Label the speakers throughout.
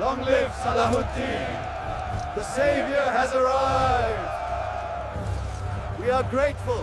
Speaker 1: Long live Salahuddin! The Savior has arrived! We are grateful!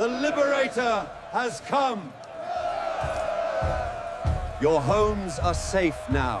Speaker 1: The Liberator has come! Your homes are safe now.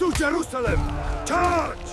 Speaker 1: To Jerusalem! Charge!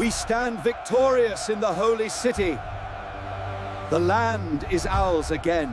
Speaker 1: We stand victorious in the holy city. The land is ours again.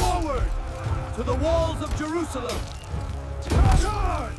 Speaker 1: Forward to the walls of Jerusalem. Charge!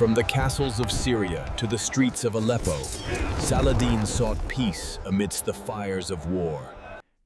Speaker 2: From the castles of Syria to the streets of Aleppo, Saladin sought peace amidst the fires of war.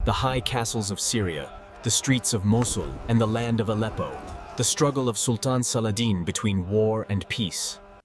Speaker 2: The high castles of Syria, the streets of Mosul and the land of Aleppo, the struggle of Sultan Saladin between war and peace.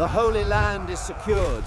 Speaker 1: The Holy Land is secured.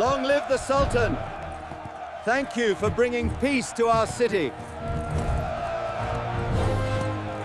Speaker 1: Long live the Sultan. Thank you for bringing peace to our city.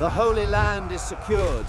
Speaker 1: The Holy Land is secured.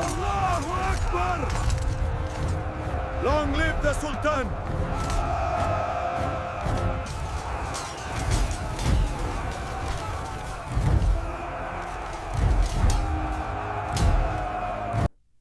Speaker 1: Allahu Akbar! Long live the Sultan!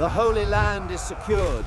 Speaker 1: The Holy Land is secured.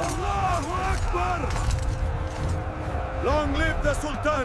Speaker 1: Allahu Akbar! Long live the Sultan!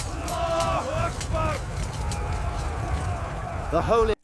Speaker 1: Allahu Akbar! The Holy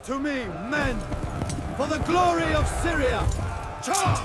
Speaker 1: To me, men, for the glory of Syria, charge!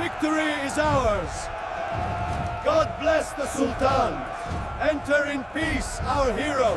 Speaker 1: Victory is ours! God bless the Sultan! Enter in peace, our hero!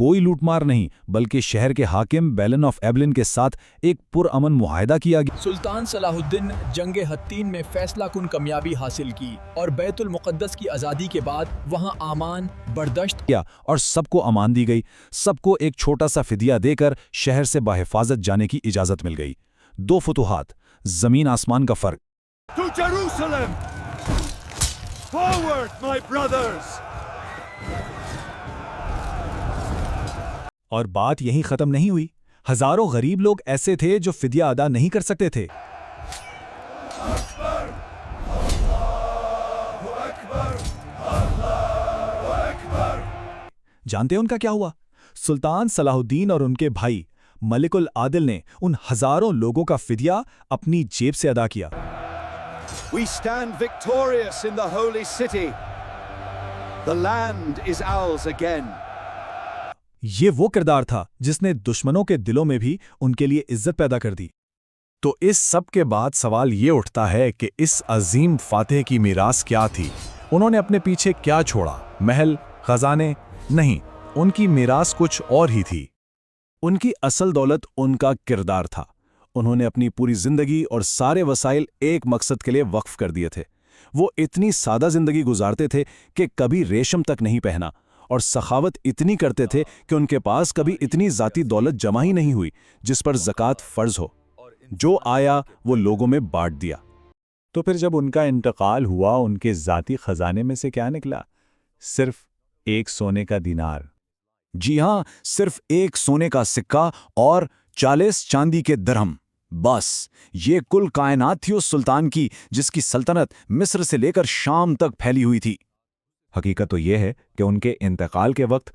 Speaker 3: कोई लूटमार नहीं बल्कि शहर के हाकिम बेलन of एबलिन के साथ एक पुरअमन मुआहदा किया गया।
Speaker 4: सुल्तान सलाहुद्दीन जंग हत्तीन में फैसला कुन कामयाबी हासिल की और बैतुल मुक़द्दस की आज़ादी के बाद वहाँ आमान बर्दाश्त
Speaker 3: किया और सबको अमान दी गई। सबको एक छोटा सा फिदिया देकर शहर से बाहिफाजत जाने की इजाज़त मिल गई। 2 फतूहात, ज़मीन आसमान का फ़र्क।
Speaker 1: To Jerusalem! Forward, my brothers!
Speaker 3: और बात यहीं ख़त्म नहीं हुई। हज़ारों गरीब लोग ऐसे थे जो फिदिया अदा नहीं कर सकते थे। जानते हैं उनका क्या हुआ? सुल्तान सलाहुद्दीन और उनके भाई मलिकुल आदिल ने उन हज़ारों लोगों का फिदिया अपनी जेब से अदा किया।
Speaker 1: We stand victorious in the holy city. The land is ours again.
Speaker 3: ये वो किरदार था जिसने दुश्मनों के दिलों में भी उनके लिए इज्जत पैदा कर दी। तो इस सब के बाद सवाल ये उठता है कि इस अजीम फातेह की मीरास क्या थी? उन्होंने अपने पीछे क्या छोड़ा? महल, खजाने? नहीं, उनकी मीरास कुछ और ही थी। उनकी असल दौलत उनका किरदार था। उन्होंने अपनी पूरी जिंदगी और सारे वसाइल एक मकसद के लिए वक्फ कर दिए थे। वो इतनी सादा जिंदगी गुजारते थे कि कभी रेशम तक नहीं पहना, और सखावत इतनी करते थे कि उनके पास कभी इतनी ज़ाती दौलत जमा ही नहीं हुई जिस पर ज़कात फ़र्ज हो। जो आया वो लोगों में बांट दिया। तो फिर जब उनका इंतकाल हुआ, उनके ज़ाती ख़जाने में से क्या निकला? सिर्फ एक सोने का दिनार।
Speaker 5: जी हाँ, सिर्फ एक सोने का सिक्का और 40 चांदी के दरहम। बस ये कुल कायनात थी उस सुल्तान की जिसकी सल्तनत मिस्र से लेकर शाम तक फैली हुई थी। हकीकत तो यह है कि उनके इंतकाल के वक्त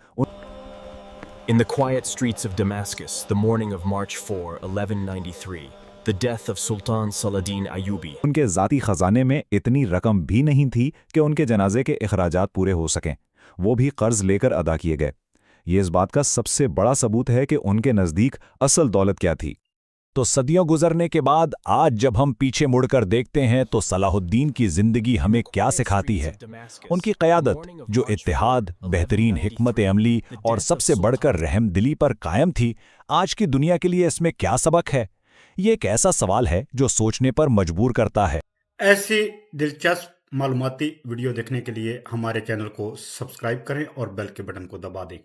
Speaker 2: In the quiet streets of Damascus, the morning of March 4, 1193, the death of Sultan Saladin Ayyubi.
Speaker 3: उनके ज़ाती ख़जाने में इतनी रकम भी नहीं थी कि उनके जनाजे के अखराजात पूरे हो सकें। वो भी कर्ज लेकर अदा किए गए। ये इस बात का सबसे बड़ा सबूत है कि उनके नज़दीक असल दौलत क्या थी। तो सदियों गुजरने के बाद आज जब हम पीछे मुड़कर देखते हैं तो सलाहुद्दीन की ज़िंदगी हमें क्या सिखाती है? उनकी क़यादत जो इत्तेहाद, बेहतरीन हिकमत अमली और सबसे बढ़कर रहम दिली पर कायम थी, आज की दुनिया के लिए इसमें क्या सबक है? ये एक ऐसा सवाल है जो सोचने पर मजबूर करता है।
Speaker 6: ऐसी दिलचस्प मालूमाती वीडियो देखने के लिए हमारे चैनल को सब्सक्राइब करें और बेल के बटन को दबा दें।